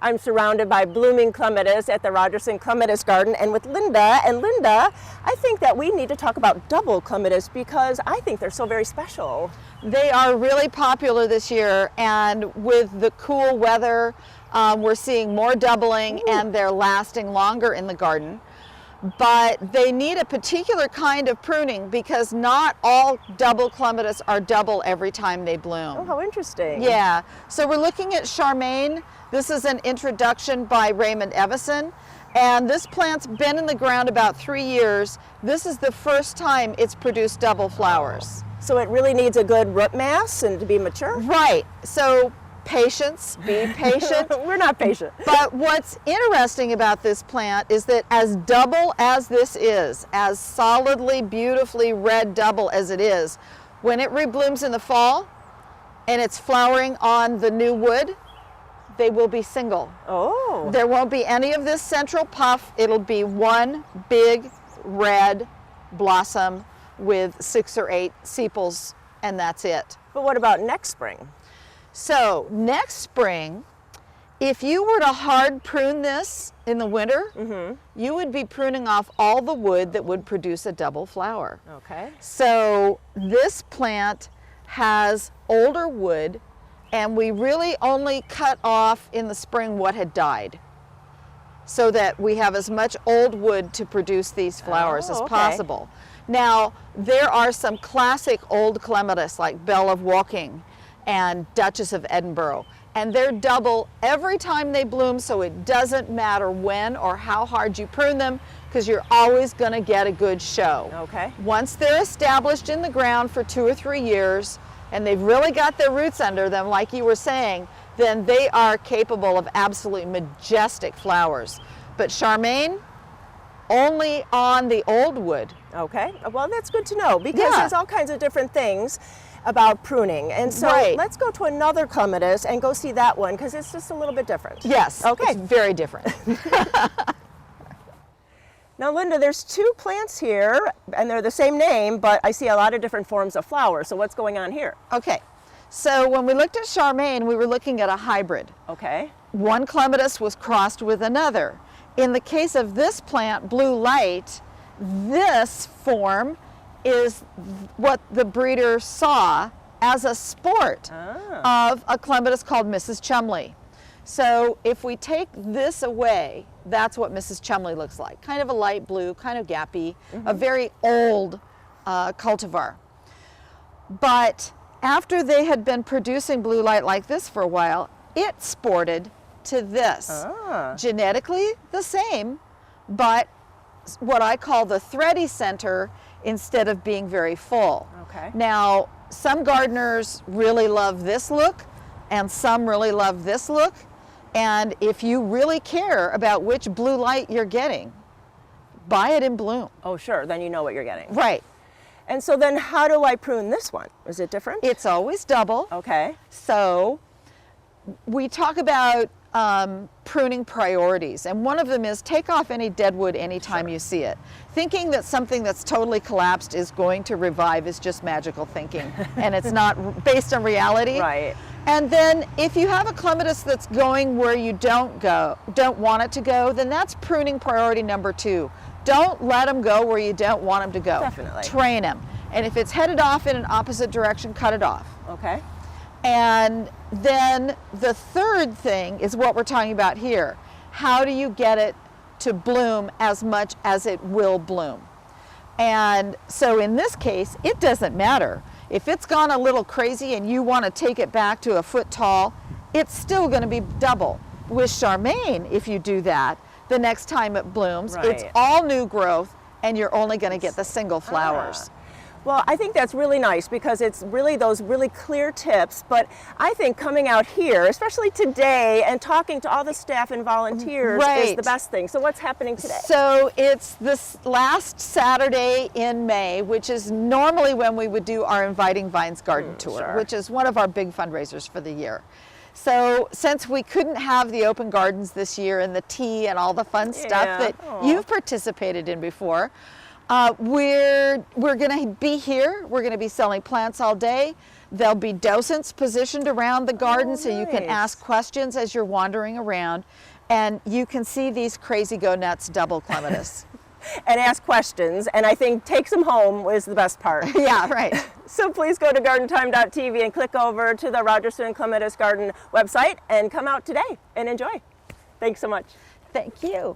I'm surrounded by blooming clematis at the Rogerson Clematis garden and with Linda. And Linda, I think that we need to talk about double clematis because I think they're so very special. They are really popular this year, and with the cool weather, we're seeing more doubling. Ooh. And they're lasting longer in the garden. But they need a particular kind of pruning because not all double clematis are double every time they bloom. Oh, how interesting. Yeah, so we're looking at Charmaine. This is an introduction by Raymond Evison, and this plant's been in the ground about 3 years. This is the first time it's produced double flowers. So it really needs a good root mass and to be mature? Right, so patience, be patient. We're not patient. But what's interesting about this plant is that as double as this is, as solidly, beautifully red double as it is, when it reblooms in the fall and it's flowering on the new wood, they will be single. Oh. There won't be any of this central puff. It'll be one big red blossom with 6 or 8 sepals, and that's it. But what about next spring? So next spring, if you were to hard prune this in the winter, you would be pruning off all the wood that would produce a double flower. Okay. So this plant has older wood, and we really only cut off in the spring what had died so that we have as much old wood to produce these flowers as possible. Now, there are some classic old clematis like Belle of Woking and Duchess of Edinburgh, and they're double every time they bloom, so it doesn't matter when or how hard you prune them because you're always going to get a good show. Okay. Once they're established in the ground for 2 or 3 years and they've really got their roots under them, like you were saying, then they are capable of absolutely majestic flowers. But Charmaine, only on the old wood. Okay, well that's good to know because there's all kinds of different things about pruning. And so let's go to another clematis and go see that one because it's just a little bit different. Yes, okay. It's very different. Now Linda, there's 2 plants here and they're the same name, but I see a lot of different forms of flowers. So what's going on here? Okay, so when we looked at Charmaine, we were looking at a hybrid. Okay. One clematis was crossed with another. In the case of this plant, Blue Light, this form is what the breeder saw as a sport of a clematis called Mrs. Chumley. So if we take this away, that's what Mrs. Chumley looks like. Kind of a light blue, kind of gappy, a very old cultivar. But after they had been producing Blue Light like this for a while, it sported to this. Genetically the same, but what I call the thready center instead of being very full. Okay. Now, some gardeners really love this look and some really love this look. And if you really care about which Blue Light you're getting, buy it in bloom. Oh, sure, then you know what you're getting. Right. And so then how do I prune this one? Is it different? It's always double. Okay. So we talk about pruning priorities, and one of them is take off any dead wood anytime you see it. Thinking that something that's totally collapsed is going to revive is just magical thinking, and it's not based on reality. Right. And then if you have a clematis that's going where you don't want it to go, then that's pruning priority number 2. Don't let them go where you don't want them to go. Definitely. Train them. And if it's headed off in an opposite direction, cut it off. Okay. And then the third thing is what we're talking about here. How do you get it to bloom as much as it will bloom? And so in this case, it doesn't matter. If it's gone a little crazy and you want to take it back to a foot tall, it's still going to be double. With Charmaine, if you do that, the next time it blooms, it's all new growth and you're only going to get the single flowers. Well, I think that's really nice because it's really those really clear tips, but I think coming out here, especially today, and talking to all the staff and volunteers is the best thing. So what's happening today? So it's this last Saturday in May, which is normally when we would do our Inviting Vines garden tour, which is one of our big fundraisers for the year. So since we couldn't have the open gardens this year and the tea and all the fun stuff that you've participated in before, We're going to be here. We're going to be selling plants all day. There'll be docents positioned around the garden, so you can ask questions as you're wandering around, and you can see these crazy go nuts double clematis. And ask questions, and I think take some home is the best part. Yeah, right. So please go to gardentime.tv and click over to the Rogerson Clematis Garden website and come out today and enjoy. Thanks so much. Thank you.